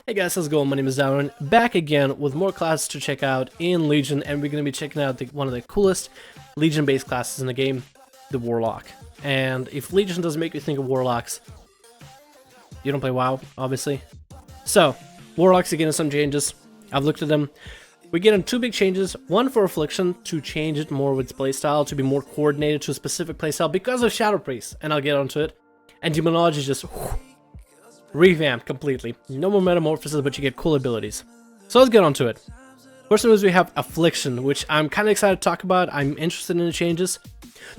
Hey guys, how's it going? My name is Darren, back again with more classes to check out in Legion, and we're going to be checking out one of the coolest Legion-based classes in the game, the Warlock. And if Legion doesn't make you think of Warlocks, you don't play WoW, obviously. So, Warlocks are getting some changes. I've looked at them. We're getting two big changes. One for Affliction, to change it more with its playstyle, to be more coordinated to a specific playstyle because of Shadow Priest, and I'll get onto it. And Demonology just revamped completely. No more metamorphosis, but you get cool abilities. So let's get on to it. First of all, we have Affliction, which I'm kind of excited to talk about. I'm interested in the changes.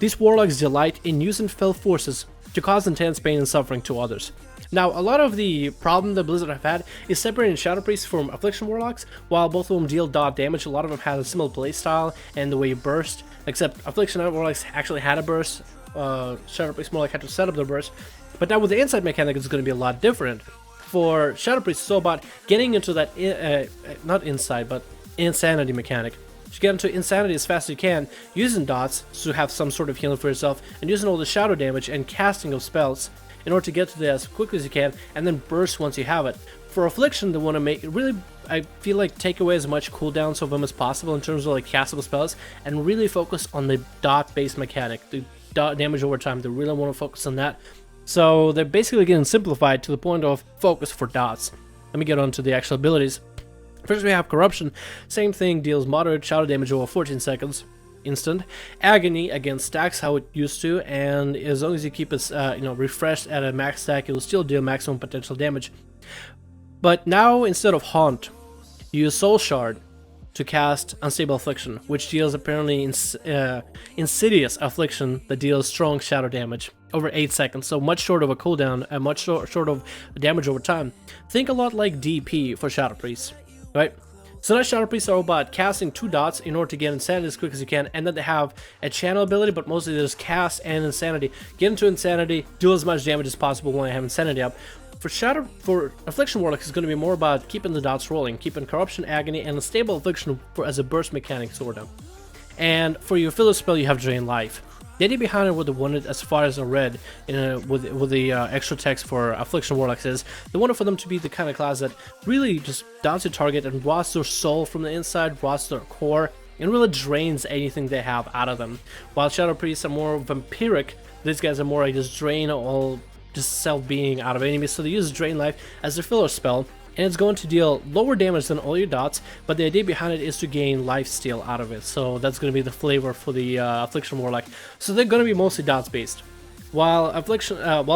These Warlocks delight in using fell forces to cause intense pain and suffering to others. Now, a lot of the problem that Blizzard have had is separating Shadow Priests from Affliction Warlocks. While both of them deal dot damage, a lot of them had a similar playstyle and the way you burst, except Affliction Warlocks actually had a burst. Shadow Priest more like had to set up the burst. But now with the inside mechanic, it's going to be a lot different. For Shadow Priest, it's all about getting into that, not inside, but insanity mechanic. To get into insanity as fast as you can, using dots to have some sort of healing for yourself, and using all the shadow damage and casting of spells in order to get to there as quickly as you can, and then burst once you have it. For Affliction, they want to make it really, I feel like, take away as much cooldowns of them as possible in terms of like castable spells, and really focus on the dot-based mechanic, the dot damage over time. They really want to focus on that. So they're basically getting simplified to the point of focus for dots. Let me get on to the actual abilities. First we have Corruption. Same thing, deals moderate shadow damage over 14 seconds. Instant. Agony, again, stacks how it used to, and as long as you keep it refreshed at a max stack, it will still deal maximum potential damage. But now, instead of Haunt, you use Soul Shard to cast Unstable Affliction, which deals apparently Insidious Affliction that deals strong shadow damage over 8 seconds, so much short of a cooldown and much short of damage over time. Think a lot like DP for Shadow Priests, right? So now Shadow Priests are all about casting 2 dots in order to get Insanity as quick as you can, and then they have a channel ability, but mostly they just cast and Insanity. Get into Insanity, do as much damage as possible when I have Insanity up. For Affliction Warlock, it's going to be more about keeping the dots rolling, keeping Corruption, Agony, and Unstable Affliction as a burst mechanic, sort of. And for your filler spell, you have Drain Life. The idea behind it, what they wanted, as far as I read with the extra text for Affliction Warlocks, is they wanted for them to be the kind of class that really just dots your target and rots their soul from the inside, rots their core, and really drains anything they have out of them. While Shadow Priests are more vampiric, these guys are more like just drain all just self-being out of enemies, so they use Drain Life as their filler spell, and it's going to deal lower damage than all your dots, but the idea behind it is to gain lifesteal out of it, so that's going to be the flavor for the Affliction Warlock. So they're going to be mostly dots based. While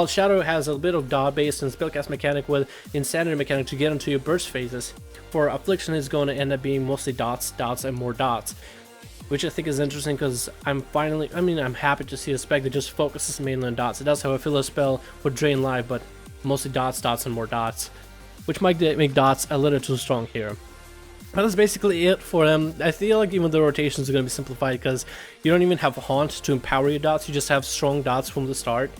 Shadow has a bit of dot based and spellcast mechanic with Insanity mechanic to get into your burst phases, for Affliction is going to end up being mostly dots, and more dots. Which I think is interesting because I'm happy to see a spec that just focuses mainly on dots. It does have a filler spell with Drain Life, but mostly dots, and more dots, which might make dots a little too strong here. But that's basically it for them. I feel like even the rotations are going to be simplified because you don't even have Haunt to empower your dots. You just have strong dots from the start.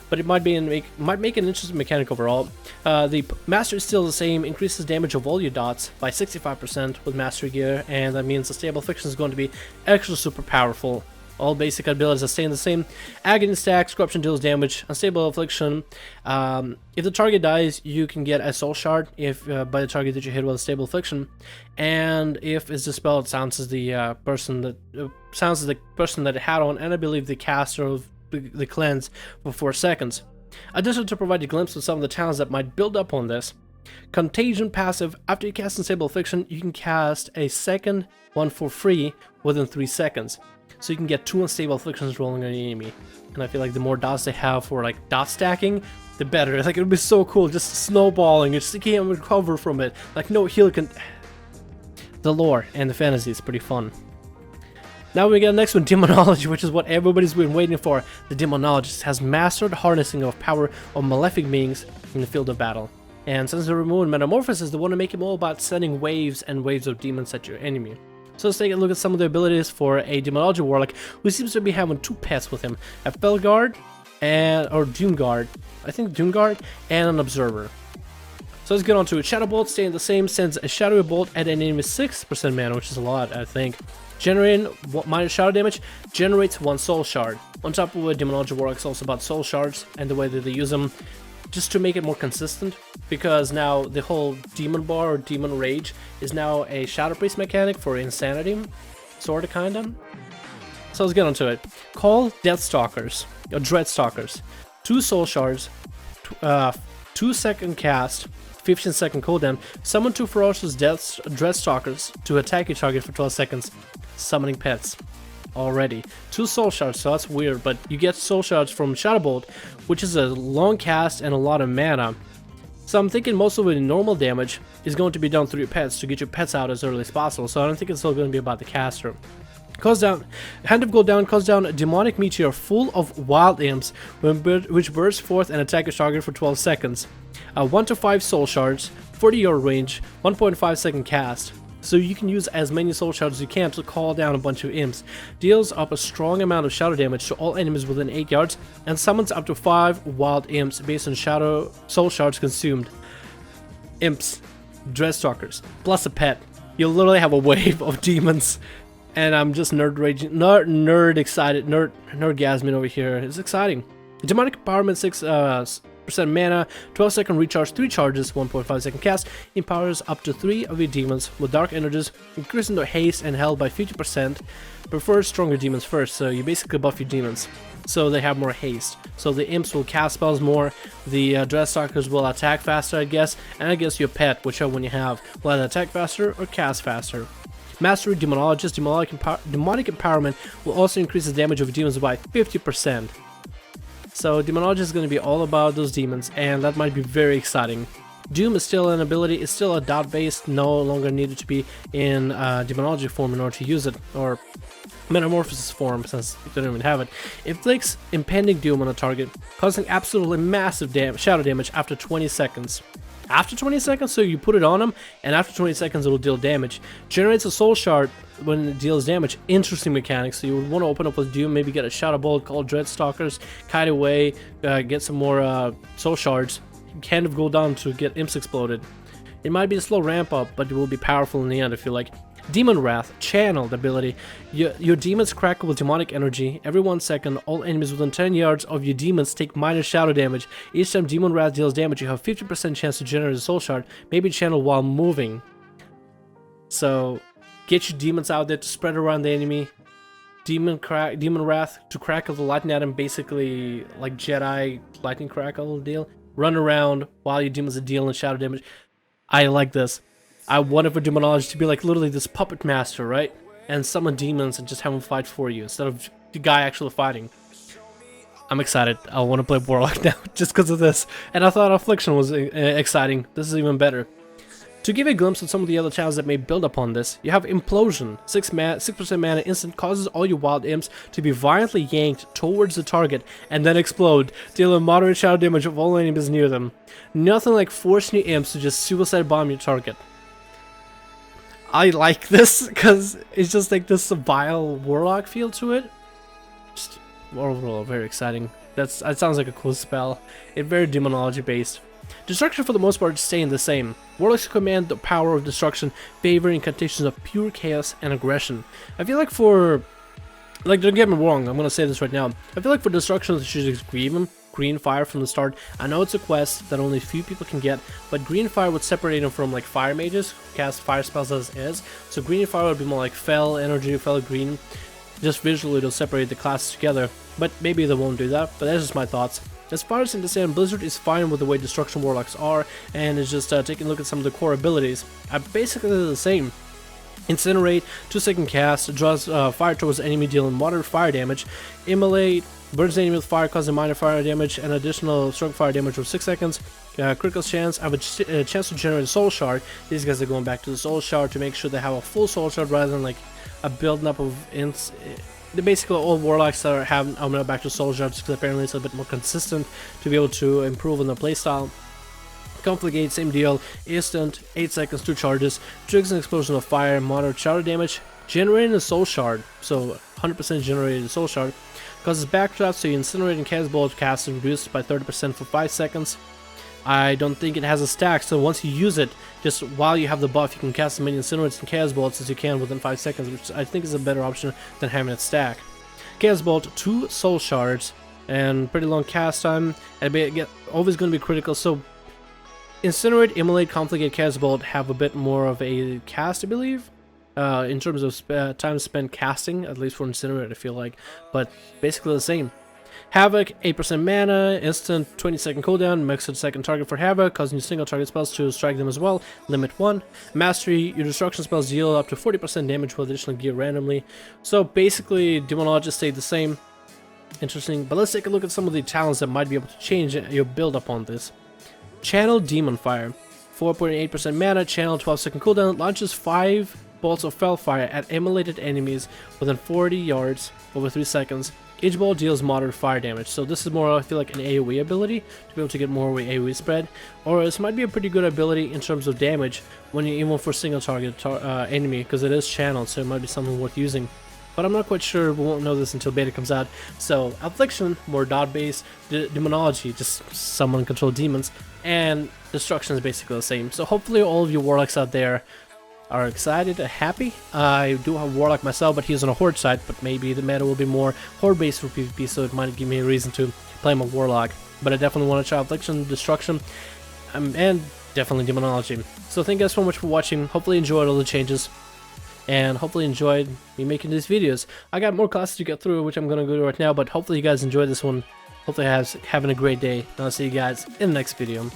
But it might make an interesting mechanic overall. The Master is still the same, increases damage of all your dots by 65% with Mastery Gear, and that means the Stable Affliction is going to be extra super powerful. All basic abilities are staying the same. Agony stacks, Corruption deals damage, Unstable Affliction. If the target dies, you can get a Soul Shard by the target that you hit with a Stable Affliction, and if it's dispelled, it sounds as the person that it had on, and I believe the caster of the cleanse for 4 seconds. Additionally, to provide a glimpse of some of the talents that might build up on this, Contagion passive. After you cast Unstable Affliction, you can cast a second one for free within 3 seconds. So you can get 2 Unstable Afflictions rolling on your enemy. And I feel like the more dots they have for like dot stacking, the better. Like, it would be so cool, just snowballing. You just can't recover from it. Like, no heal can. The lore and the fantasy is pretty fun. Now we get the next one, Demonology, which is what everybody's been waiting for. The Demonologist has mastered harnessing of power of malefic beings in the field of battle. And since they're removing Metamorphosis, they want to make it all about sending waves and waves of demons at your enemy. So let's take a look at some of the abilities for a Demonology Warlock who seems to be having 2 pets with him. A Felguard or Doomguard. I think Doomguard and an Observer. So let's get on to it. Shadow Bolt, staying the same, sends a Shadowy Bolt at an enemy 6% mana, which is a lot, I think. Generating minus shadow damage, generates 1 Soul Shard. On top of it, Demonology Warlock is also about Soul Shards and the way that they use them. just to make it more consistent, because now the whole demon bar or demon rage is now a Shadow Priest mechanic for insanity, sorta kinda. So let's get onto it. Call Deathstalkers, or Dreadstalkers, 2 soul shards, 2-second cast, 15-second cooldown. Summon 2 ferocious Dreadstalkers to attack your target for 12 seconds. Summoning pets. Already 2 soul shards, so that's weird, but you get soul shards from Shadow Bolt, which is a long cast and a lot of mana. So I'm thinking most of the normal damage is going to be done through your pets to get your pets out as early as possible, so I don't think it's still going to be about the caster. Calls down, Hand of Gold down, calls down a demonic meteor full of wild imps, which bursts forth and attack your target for 12 seconds. 1 to 5 soul shards, 40-yard range, 1.5 second cast. So you can use as many soul shards as you can to call down a bunch of imps. Deals up a strong amount of shadow damage to all enemies within 8 yards, and summons up to 5 wild imps based on shadow soul shards consumed. Imps, Dreadstalkers, plus a pet. You'll literally have a wave of demons. And I'm just nerd excited, nerdgasming over here. It's exciting. Demonic Empowerment, 6% mana, 12-second recharge, 3 charges, 1.5 second cast, empowers up to 3 of your demons with dark energies, increasing their haste and health by 50%. Prefers stronger demons first, so you basically buff your demons, so they have more haste. So the imps will cast spells more, the Dreadstalkers will attack faster, I guess, and I guess your pet, whichever one you have, will either attack faster or cast faster. Mastery Demonologist, Demonic Empowerment will also increase the damage of demons by 50%. So Demonologist is going to be all about those demons, and that might be very exciting. Doom is still an ability, it's still a dot based, no longer needed to be in Demonology form in order to use it, or Metamorphosis form since you don't even have it. Inflicts impending doom on a target, causing absolutely massive shadow damage after 20 seconds. After 20 seconds, so you put it on them, and after 20 seconds it'll deal damage. Generates a soul shard when it deals damage. Interesting mechanics. So you would want to open up with Doom, maybe get a Shadow Bolt called Dreadstalkers, kite away, get some more soul shards, Hand of Gold down to get imps exploded. It might be a slow ramp up, but it will be powerful in the end if you like. Demon Wrath, channeled ability. Your demons crackle with demonic energy. Every 1 second, all enemies within 10 yards of your demons take minor shadow damage. Each time Demon Wrath deals damage, you have 50% chance to generate a soul shard, maybe channeled while moving. So, get your demons out there to spread around the enemy. Demon Wrath to crackle the lightning at him, basically like Jedi lightning crackle deal. Run around while your demons are dealing shadow damage. I like this. I wanted for Demonology to be like literally this puppet master, right? And summon demons and just have them fight for you instead of the guy actually fighting. I'm excited. I want to play Warlock now just because of this. And I thought Affliction was exciting. This is even better. To give a glimpse of some of the other challenges that may build upon this, you have Implosion. 6% mana instant causes all your wild imps to be violently yanked towards the target and then explode, dealing moderate shadow damage of all enemies near them. Nothing like forcing your imps to just suicide bomb your target. I like this because it's just like this vile Warlock feel to it. Just overall very exciting. That sounds like a cool spell. It's very Demonology based. Destruction for the most part is staying the same. Warlocks command the power of destruction, favoring incantations of pure chaos and aggression. I feel like for, don't get me wrong, I'm gonna say this right now. I feel like for destruction, you should just grieve him. Green fire from the start. I know it's a quest that only a few people can get, but green fire would separate him from like fire mages who cast fire spells as is. So green fire would be more like fell energy, fell green. Just visually it'll separate the classes together, but maybe they won't do that, but that's just my thoughts. As far as I understand, Blizzard is fine with the way Destruction Warlocks are, and is just taking a look at some of the core abilities. Basically they're the same. Incinerate, 2-second cast, draws fire towards the enemy dealing moderate fire damage. Immolate, burns the enemy with fire, causing minor fire damage and additional strong fire damage for 6 seconds. Critical chance, have a chance to generate a soul shard. These guys are going back to the soul shard to make sure they have a full soul shard rather than like a building up of ints. They're basically all Warlocks that are back to soul shards because apparently it's a bit more consistent to be able to improve on their playstyle. Confligate, same deal, instant, 8 seconds, 2 charges, triggers an explosion of fire, moderate shadow damage, generating a soul shard, so 100% generated soul shard, causes backdraft, so you incinerate and cast bolt cast is reduced by 30% for 5 seconds. I don't think it has a stack, so once you use it, just while you have the buff, you can cast as many incinerates and chaos bolts as you can within 5 seconds, which I think is a better option than having it stack. Chaos Bolt, 2 soul shards, and pretty long cast time, and always going to be critical. So Incinerate, Immolate, Confligate, Casbolt have a bit more of a cast, I believe, in terms of time spent casting, at least for Incinerate, I feel like, but basically the same. Havoc, 8% mana, instant 20-second cooldown, makes it second target for Havoc, causing single target spells to strike them as well, limit 1. Mastery, your destruction spells deal up to 40% damage with additional gear randomly. So basically, Demonology stayed the same. Interesting, but let's take a look at some of the talents that might be able to change your build upon this. Channel Demon Fire, 4.8% mana, channel 12-second cooldown, launches 5 bolts of Fellfire at immolated enemies within 40 yards over 3 seconds. Each bolt deals moderate fire damage, so this is more, I feel like, an AoE ability to be able to get more AoE spread, or this might be a pretty good ability in terms of damage when you even for single target enemy, because it is channeled, so it might be something worth using. But I'm not quite sure, we won't know this until beta comes out. So Affliction, more dot based, Demonology, just summon control demons, and Destruction is basically the same. So hopefully all of you Warlocks out there are excited and happy. I do have Warlock myself, but he's on a Horde side, but maybe the meta will be more Horde based for PvP, so it might give me a reason to play my Warlock. But I definitely want to try Affliction, Destruction, and definitely Demonology. So thank you guys so much for watching. Hopefully you enjoyed all the changes, and hopefully enjoyed me making these videos. I got more classes to get through, which I'm going to go to right now, but hopefully you guys enjoyed this one. Hopefully having a great day, and I'll see you guys in the next video.